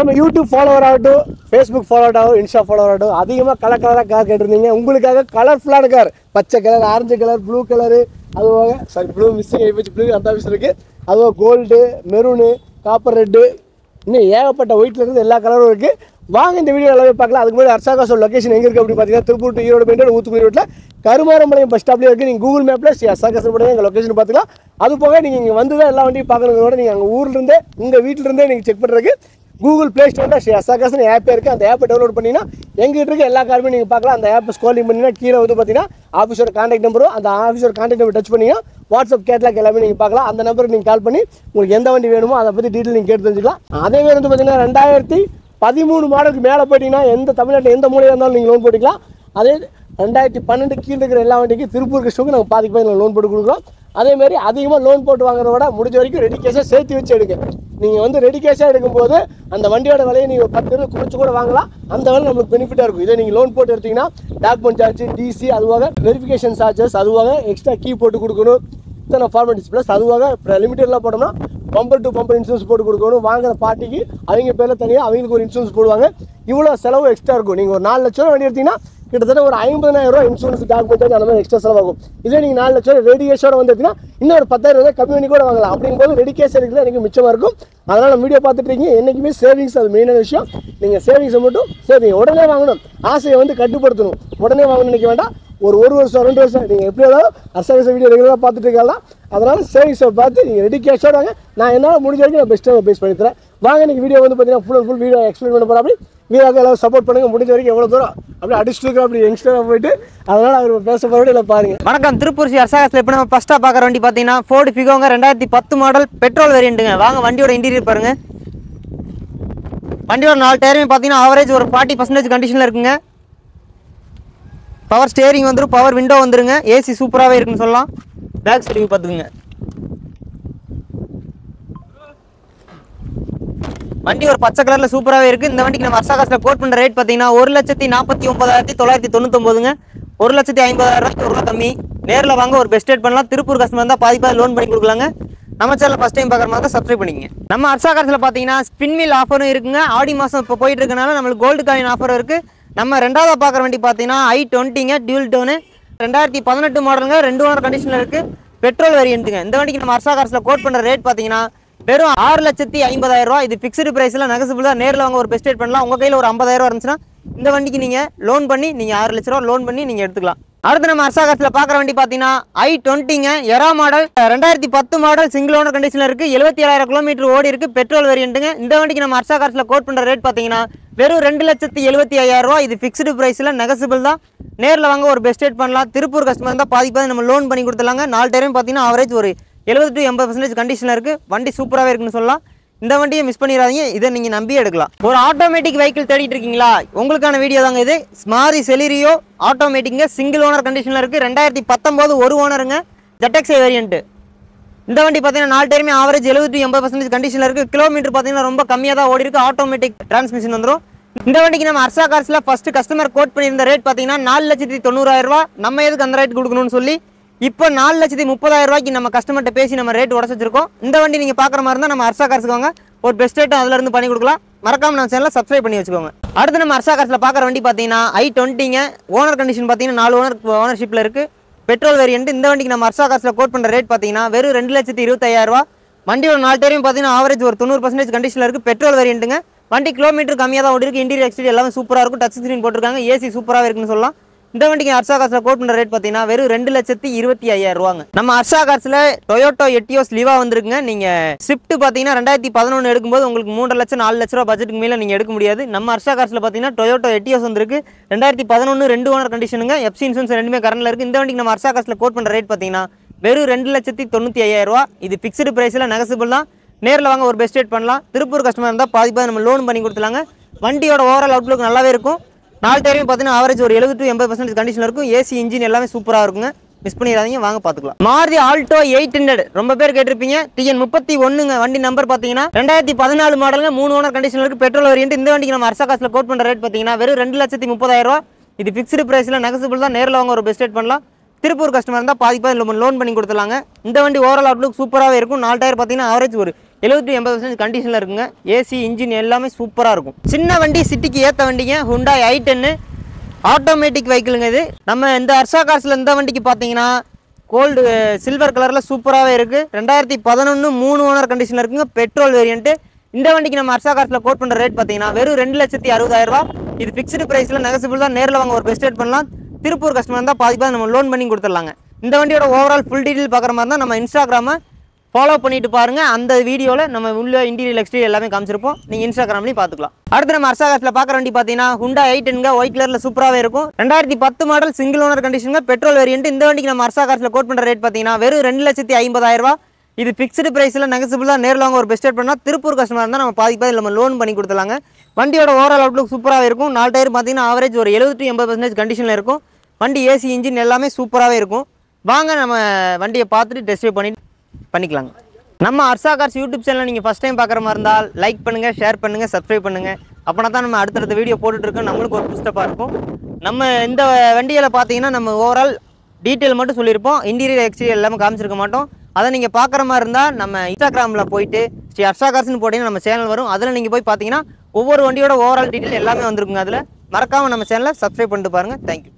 நம்ம YouTube follower ஆகட்டும், Facebook follower ஆகும், இன்ஸ்டா ஃபாலோவர் ஆகட்டும், அதிகமாக கலராக கார் கேட்டிருந்தீங்க. உங்களுக்காக கலர்ஃபுல்லான கார், பச்சை colour, orange colour, blue colour, அதுவாக சாரி ப்ளூ மிஸ்ஸிங் ஆகிப்போச்சு, ப்ளூ அந்த ஆஃபீஸ் இருக்குது. அதுவாக கோல்டு, மெரூனு, காப்பர் ரெட்டு, இன்னும் ஏகப்பட்ட ஒயிட்டில் இருந்து எல்லா கலரும் இருக்குது. வாங்க இந்த வீடியோ எல்லாமே பார்க்கலாம். அதுக்கு முன்னாடி அர்சாகாஸோட லொக்கேஷன் எங்கே இருக்குது அப்படின்னு பார்த்தீங்கன்னா, Tiruppur to Erode main road Oothukudi ரோட்டில் கருமாரம்பாளையம் பஸ் ஸ்டாப்லேயே இருக்குது. நீங்கள் கூகுள் மேப்பில் ஸ்ரீ அர்சாகாஸ் போடுங்க, எங்கள் லொக்கேஷன் பார்த்துக்கலாம். அது போக நீங்கள் இங்கே வந்து தான் எல்லா வண்டியும் பார்க்கணுங்கிறத நீங்கள் அங்கே ஊர்லேருந்தே உங்கள் வீட்டிலேருந்தே நீங்கள் செக் பண்ணுறதுக்கு கூகுள் ப்ளே ஸ்டோரில் ஸ்ரீ அர்சாகாஸ்னு ஆப்பே இருக்குது. அந்த ஆப்பை டவுன்லோட் பண்ணிங்கன்னா எங்கிட்ட இருக்க எல்லா காருமே நீங்கள் பார்க்கலாம். அந்த ஆப்பை ஸ்க்ரோலிங் பண்ணிங்கன்னா கீழே வந்து பார்த்தீங்கன்னா ஆஃபீஸோட கான்டாக்ட் நம்பரும், அந்த ஆஃபீஸோட கான்டாக்ட் நம்பர் டச் பண்ணிங்கன்னா வாட்ஸ்அப் கேட்லாக் எல்லாமே நீங்கள் பார்க்கலாம். அந்த நம்பருக்கு நீங்கள் கால் பண்ணி உங்களுக்கு எந்த வண்டி வேணுமோ அதை பற்றி டீட்டெயில் நீங்கள் கேட்டு தெரிஞ்சுக்கலாம். அதேமாதிரி வந்து பார்த்தீங்கன்னா 2013 மாடலுக்கு மேலே போயிட்டீங்கன்னா எந்த தமிழ்நாட்டில் எந்த மூலையாக இருந்தாலும் நீங்கள் லோன் போட்டுக்கலாம். அதே 2012 கீழே இருக்கிற எல்லா வண்டிக்கும் திருப்பூர் கிருஷ்ணனுக்கு நாங்கள் பாதிக்கு லோன் போட்டு கொடுக்குறோம். அதேமாதிரி அதிகமாக லோன் போட்டு வாங்குறத விட முடிஞ்ச வரைக்கும் ரெடி கேஷாக சேர்த்து வச்சு எடுங்க. நீங்கள் வந்து ரெடி கேஷாக எடுக்கும்போது அந்த வண்டியோட விலையை நீங்கள் 10 குறைச்சி கூட வாங்கலாம். அந்த வேலை நம்மளுக்கு பெனிஃபிட்டாக இருக்கும். இதே நீங்கள் லோன் போட்டு எடுத்தீங்கன்னா டாக்குமெண்ட் சார்ஜ், டிசி, அதுவாக வெரிஃபிகேஷன் சார்ஜஸ், அதுவாக எக்ஸ்ட்ரா கீ போட்டு கொடுக்கணும், இத்தனை ஃபார்மாலிட்டிஸ் ப்ளஸ் அதுவாக இப்போ லிமிட்டட்லாம் போட்டோம்னா பம்பர் டு பம்பர் இன்சூரன்ஸ் போட்டு கொடுக்கணும். வாங்குற பார்ட்டிக்கு அவங்க பேரில் தனியாக அவங்களுக்கு ஒரு இன்சூரன்ஸ் போடுவாங்க. இவ்வளோ செலவு எக்ஸ்ட்ரா இருக்கும். நீங்கள் ஒரு 4 லட்ச ரூபா வண்டி எடுத்தீங்கன்னா கிட்டத்தட்ட ஒரு 50,000 ரூபா இன்சூரன்ஸ் டாக்குமெண்ட் அந்த மாதிரி எக்ஸ்ட்ரா செலவாகும். இதே நீங்கள் 4 லட்ச ரூபா ரெடி கேஷோட வந்துட்டீங்கன்னா இன்னும் ஒரு 10,000 ரூபாய் கம்மி பண்ணி கூட வாங்கலாம். அப்படிங்கும்போது ரெடி கேஷ் எடுக்கிறது எனக்கு மிச்சமாக இருக்கும். அதனால் வீடியோ பார்த்துட்டு இருக்கீங்க, என்றைக்குமே சேவிங்ஸ் அது மெயினான விஷயம். நீங்கள் சேவிங்ஸை மட்டும் சேவிங் உடனே வாங்கணும். ஆசையை வந்து கட்டுப்படுத்தணும். உடனே வாங்கணும்னு நினைக்க வேண்டாம். ஒரு வருஷம் 2 வருஷம் நீங்கள் எப்படி ஏதாவது அர்சாகாஸ் வீடியோ ரெகுலராக பார்த்துட்டு இருக்கலாம். அதனால் சேவிங்ஸை பார்த்து நீங்கள் ரெடி கேஷோட வாங்க. நான் என்னால் முடிஞ்ச வரைக்கும் நான் பெஸ்ட்டாக பேஸ் பண்ணி தரேன். வாங்க இன்றைக்கி வீடியோ வந்து பார்த்தீங்கன்னா ஃபுல் வீடியோ எக்ஸ்பிளைன் பண்ண போகிறோம். அப்படி வீடியோக்கு எல்லாம் சப்போர்ட் பண்ணுங்கள். முடிஞ்ச வரைக்கும் எவ்வளோ தூரம் அப்படி அடிச்சுட்டு இருக்கோம் அப்படி யங்ஸ்டராக போயிட்டு அதனால் அவர் பேச போகிறோம். இல்லை பாருங்கள். வணக்கம். திருப்பூர் ஸ்ரீ அர்சாகாஸில் இப்போ நம்ம ஃபஸ்ட்டாக பார்க்குற வண்டி பார்த்தீங்கன்னா ஃபோர்டு ஃபிகோங்க 2010 மாடல் பெட்ரோல் வேரியண்ட்டுங்க. வாங்க வண்டியோட இன்டீரியர் பாருங்கள். வண்டியோட 4 டயருமே பார்த்தீங்கன்னா ஆவரேஜ் ஒரு 40% கண்டிஷனில் இருக்குங்க. பவர் ஸ்டேரிங் வந்துடும், பவர் விண்டோ வந்துருங்க, ஏசி சூப்பராகவே இருக்குன்னு சொல்லலாம். பேக் சைடு பார்த்துக்குங்க. வண்டி ஒரு பச்சை கலரில் சூப்பராகவே இருக்குது. இந்த வண்டிக்கு நம்ம அர்சாகாஸில் கோட் பண்ணுற ரேட் பார்த்தீங்கன்னா 1,49,999ங்க. 1,50,000 ரூபாய் கம்மி. நேரில் வாங்க ஒரு பெஸ்ட் ரேட் பண்ணலாம். திருப்பூர் கஸ்டமர் இருந்தால் பாதி லோன் பண்ணி கொடுக்கலாங்க. நம்ம சேனல் ஃபஸ்ட் டைம் பார்க்குற மாதிரி சப்ஸ்கிரைப் பண்ணிக்கங்க. நம்ம அர்சாகாஸில் பார்த்தீங்கன்னா ஸ்பின்மில் ஆஃபரும் இருக்குங்க. ஆடி மாதம் இப்போ போயிட்டு இருக்கனால நம்மளுக்கு கோல்டு காயின் ஆஃபரும் இருக்குது. நம்ம ரெண்டாவது பார்க்குற வண்டி பார்த்தீங்கன்னா i20ங்க, டியூல் டோனு, 2018 மாடலுங்க, 2 ஓனர் கண்டிஷனில் இருக்குது, பெட்ரோல் வேரியண்ட்டுங்க. இந்த வண்டிக்கு நம்ம அர்சாகாஸில் கோட் பண்ணுற ரேட் பார்த்தீங்கன்னா வெறும் 6,50,000 ரூபா. இது ஃபிக்ஸ்டு ப்ரைஸில் நெகசிபிள் தான். நேரில் வாங்க ஒரு பெஸ்ட் ரேட் பண்ணலாம். உங்கள் கையில் ஒரு 50,000 ரூபா இருந்துச்சுன்னா இந்த வண்டிக்கு நீங்கள் லோன் பண்ணி நீங்கள் 6 லட்ச ரூபா லோன் பண்ணி நீங்கள் எடுத்துக்கலாம். அடுத்து நம்ம அர்சாகாஸில் பார்க்குற வண்டி பார்த்தீங்கன்னா i20ங்க, எரா மாடல், 2010 மாடல், சிங்கிள் ஓனர் கண்டிஷனில் இருக்குது, 77,000 கிலோமீட்டர் ஓடி இருக்குது, பெட்ரோல் வேரியண்ட்டுங்க. இந்த வண்டிக்கு நம்ம அர்சாகாஸில் கோட் பண்ணுற ரேட் பார்த்தீங்கன்னா வெறும் 2,75,000 ரூபா. இது ஃபிக்ஸ்டு ப்ரைஸில் நெகசிபிள் தான். நேரில் வாங்க ஒரு பெஸ்ட் ரேட் பண்ணலாம். திருப்பூர் கஸ்டமர் இருந்தால் பாதி நம்ம லோன் பண்ணி கொடுத்துலாங்க. 4 டயரும் பார்த்தீங்கன்னா ஆவரேஜ் ஒரு 70 to 80% கண்டிஷனில் இருக்குது. வண்டி சூப்பராகவே இருக்குன்னு சொல்லலாம். இந்த வண்டியை மிஸ் பண்ணிடாதீங்க. இதை நீங்கள் நம்பி எடுக்கலாம். ஒரு ஆட்டோமேட்டிக் வெஹிக்கிள் தேடிட்டு இருக்கீங்களா? உங்களுக்கான வீடியோ தாங்க இது. ஸ்மாரி செலிரியோ ஆட்டோமேட்டிக்ங்க, சிங்கிள் ஓனர் கண்டிஷனில் இருக்குது, 2019 ஒரு ஓனருங்க, ZXi வேரியண்ட்டு. இந்த வண்டி பார்த்தீங்கன்னா 4 டயருமே ஆவரேஜ் 70 to 80% கண்டிஷனில் இருக்குது. கிலோமீட்டர் பார்த்தீங்கன்னா ரொம்ப கம்மியாக தான் ஓடி இருக்குது. ஆட்டோமேட்டிக் டிரான்ஸ்மிஷன் வந்துடும். இந்த வண்டிக்கு நம்ம அர்சாகாஸில் ஃபஸ்ட்டு கஸ்டமர் கோட் பண்ணியிருந்த ரேட் பார்த்தீங்கன்னா 4,90,000 ரூபா. நம்ம எதுக்கு அந்த ரேட் கொடுக்கணும்னு சொல்லி இப்போ 4,30,000 ரூபாய்க்கு நம்ம கஸ்டமர்கிட்ட பேசி நம்ம ரேட் உடச்சு வச்சிருக்கோம். இந்த வண்டி நீங்கள் பார்க்குற மாதிரி இருந்தால் நம்ம அர்சாகாஸுக்கு வாங்க, ஒரு பெஸ்ட் ரேட்டும் அதிலிருந்து பண்ணி கொடுக்கலாம். மறக்காம நம்ம சேனலை சப்ஸ்கிரைப் பண்ணி வச்சுக்கோங்க. அடுத்து நம்ம அர்சாகாஸில் பார்க்குற வண்டி பார்த்தீங்கன்னா i20ங்க, ஓனர் கண்டிஷன் பார்த்தீங்கன்னா 4 ஓனர்ஷிப்பில் இருக்குது, பெட்ரோல் வேரியண்ட். இந்த வண்டிக்கு நம்ம அர்சாகாஸில் கோட் பண்ணுற ரேட் பார்த்தீங்கன்னா வெறும் 2,25,000 ரூபா. வண்டியோட 4 டயரும் பார்த்தீங்கன்னா ஆவரேஜ் ஒரு 90% கண்டிஷனில் இருக்குது, பெட்ரோல் வேரியண்ட்டுங்க. வண்டி கிலோமீட்டர் கம்மியாக தான் ஓடி இருக்குது. இன்டீரியர் எக்ஸ்டீரியர் எல்லாமே சூப்பராக இருக்கும். டச் ஸ்க்ரீன் போட்டிருக்காங்க, ஏசி சூப்பராக இருக்குன்னு சொல்லலாம். இந்த வண்டிக்கு அர்சாகாஸில் கோட் பண்ணுற ரேட் பார்த்தீங்கன்னா வெறும் 2,25,000 ரூபாங்க. நம்ம அர்சாகாஸில் டொயோட்டோ எட்டியோஸ் லிவா வந்துருக்குங்க. நீங்கள் ஸ்விஃப்ட் பார்த்தீங்கன்னா 2011 எடுக்கும்போது உங்களுக்கு 3 லட்சம் 4 லட்ச ரூபா பட்ஜெட்டுக்கு மேலே நீங்கள் எடுக்க முடியாது. நம்ம அர்சாகாஸில் பார்த்தீங்கன்னா டொயோட்டோ எட்டியோஸ் வந்துருக்கு, 2011 2 ஓனர் கண்டிஷனுங்க, எஃப்சி இன்சூரன்ஸ் ரெண்டுமே கரண்டில் இருக்குது. இந்த வண்டிக்கு நம்ம அர்சாகாஸில் கோட் பண்ணுற ரேட் பார்த்தீங்கன்னா வெறும் 2,95,000 ரூபா. இது ஃபிக்ஸ்டு ப்ரைஸில் நெகசிபிள் தான். நேரில் வாங்க ஒரு பெஸ்ட் ரேட் பண்ணலாம். திருப்பூர் கஸ்டமர் இருந்தால் பாதி நம்ம லோன் பண்ணி கொடுத்துலாங்க. வண்டியோட ஓவரால் அவுட்லுக் நல்லாவே இருக்கும். 4 டயரையும் பார்த்தீங்கன்னா ஆவரேஜ் ஒரு 70 to 80% கண்டிஷனில் இருக்கும். ஏசி இன்ஜின் எல்லாமே சூப்பராக இருக்குங்க. மிஸ் பண்ணிடாதீங்க, வாங்க பார்த்துக்கலாம். மாருதி ஆல்டோ 800 ரொம்ப பேர் கேட்டிருப்பீங்க. TN31ங்க. வண்டி நம்பர் பார்த்தீங்கன்னா 2014 மாடலுங்க, 3 ஓனர் கண்டிஷனில் இருக்குது, பெட்ரோல் வேரியண்ட். இந்த வண்டிக்கு நம்ம அர்சாகாஸில் கோட் பண்ணுற ரேட் பார்த்தீங்கன்னா வெறும் 2,30,000 ரூபா. இது ஃபிக்ஸ்டு ப்ரைஸில் நெகசிபிள் தான். நேரில் வாங்க ஒரு பெஸ்ட் ரேட் பண்ணலாம். திருப்பூர் கஸ்டமர் இருந்தால் பாதி லோன் பண்ணி கொடுத்துலாங்க. இந்த வண்டி ஓவரால் அவுட்லுக் சூப்பராகவே இருக்கும். 4 டயர் பார்த்தீங்கன்னா ஆவரேஜ் ஒரு 70-80% கண்டிஷனில் இருக்குங்க. ஏசி இன்ஜின் எல்லாமே சூப்பராக இருக்கும். சின்ன வண்டி சிட்டிக்கு ஏற்ற வண்டிங்க. ஹுண்டாய் i10 ஆட்டோமேட்டிக் வெஹிக்கிளுங்க இது. நம்ம இந்த ஹர்ஷா கார்ஸில் இந்த வண்டிக்கு பார்த்தீங்கன்னா கோல்டு சில்வர் கலரில் சூப்பராகவே இருக்குது. 2011 3 ஓனர் கண்டிஷனில் இருக்குங்க. Petrol variant. இந்த வண்டிக்கு நம்ம ஹர்ஷா கார்ஸில் கோட் பண்ணுற ரேட் பார்த்தீங்கன்னா வெறும் 2,60,000 ரூபா. இது ஃபிக்ஸ்டு ப்ரைஸில் நெகசிபிள் தான். நேரில் வாங்க ஒரு பெஸ்ட் ரேட் பண்ணலாம். திருப்பூர் கஸ்டமர் இருந்தால் பாதிப்பாக நம்ம லோன் பண்ணி கொடுத்துடலாங்க. இந்த வண்டியோட ஓவரால் ஃபுல் டீட்டெயில் பார்க்குற மாதிரி தான் நம்ம இன்ஸ்டாகிராமை ஃபாலோ பண்ணிட்டு பாருங்கள். அந்த வீடியோவில் நம்ம உள்ள இன்டீரியல் எக்ஸ்டீரியல் எல்லாமே காமிச்சிருப்போம். நீங்கள் இன்ஸ்டாகிராம்லையும் பார்த்துக்கலாம். அடுத்து நம்ம ஹர்ஷா கார்ஸில் பார்க்குற வண்டி பார்த்தீங்கன்னா ஹுண்டாய் i10 ஒயிட் கலரில் சூப்பராகவே இருக்கும். 2010 மாடல் சிங்கிள் ஓனர் கண்டிஷனுங்க. Petrol variant. இந்த வண்டிக்கு நம்ம ஹர்ஷா கார்ஸில் கோட் பண்ணுற ரேட் பார்த்தீங்கன்னா வெறும் 2,50,000 ரூபா. இது ஃபிக்ஸ்டு ப்ரைஸில் நெகசிபிள் தான். நேரில் வாங்க ஒரு பெஸ்ட் ரேட் பண்ணால் திருப்பூர் கஸ்டமர் இருந்தால் நம்ம பாதிப்பாக நம்ம லோன் பண்ணி கொடுத்துலாங்க. வண்டியோட ஓவரால் அவுட்லுக் சூப்பராகவே இருக்கும். 4 டயர் பார்த்தீங்கன்னா ஆவரேஜ் ஒரு 70-80% கண்டிஷனில் இருக்கும். வண்டி ஏசி இன்ஜின் எல்லாமே சூப்பராகவே இருக்கும். வாங்க நம்ம வண்டியை பார்த்துட்டு டெஸ்ட் ட்ரைவ் பண்ணிக்கலாங்க. நம்ம ஹர்ஷா கார்ஸ் யூடியூப் சேனல் நீங்கள் ஃபஸ்ட் டைம் பார்க்குற மாதிரி இருந்தால் லைக் பண்ணுங்கள், ஷேர் பண்ணுங்கள், சப்ஸ்கிரைப் பண்ணுங்கள். அப்போனா தான் நம்ம அடுத்தடுத்த வீடியோ போட்டுட்ருக்கோம். நம்மளுக்கு ஒரு புஸ்டப்பாக இருக்கும். நம்ம இந்த வண்டியில் பார்த்தீங்கன்னா நம்ம ஓவரால் டீட்டெயில் மட்டும் சொல்லியிருப்போம். இன்டீரியர் எக்ஸ்டீரியர் எல்லாமே காமிச்சிருக்க மாட்டோம். அதை நீங்கள் பார்க்குற மாதிரி இருந்தால் நம்ம இன்ஸ்டாகிராமில் போயிட்டு ஸ்ரீ ஹர்ஷா கார்ஸ்னு போட்டிங்கன்னா நம்ம சேனல் வரும். அதில் நீங்கள் போய் பார்த்தீங்கன்னா ஒவ்வொரு வண்டியோட ஓவரால் டீட்டெயில் எல்லாமே வந்திருக்குங்க. அதில் மறக்காமல் நம்ம சேனலை சப்ஸ்கிரைப் பண்ணிட்டு பாருங்கள். தேங்க்யூ.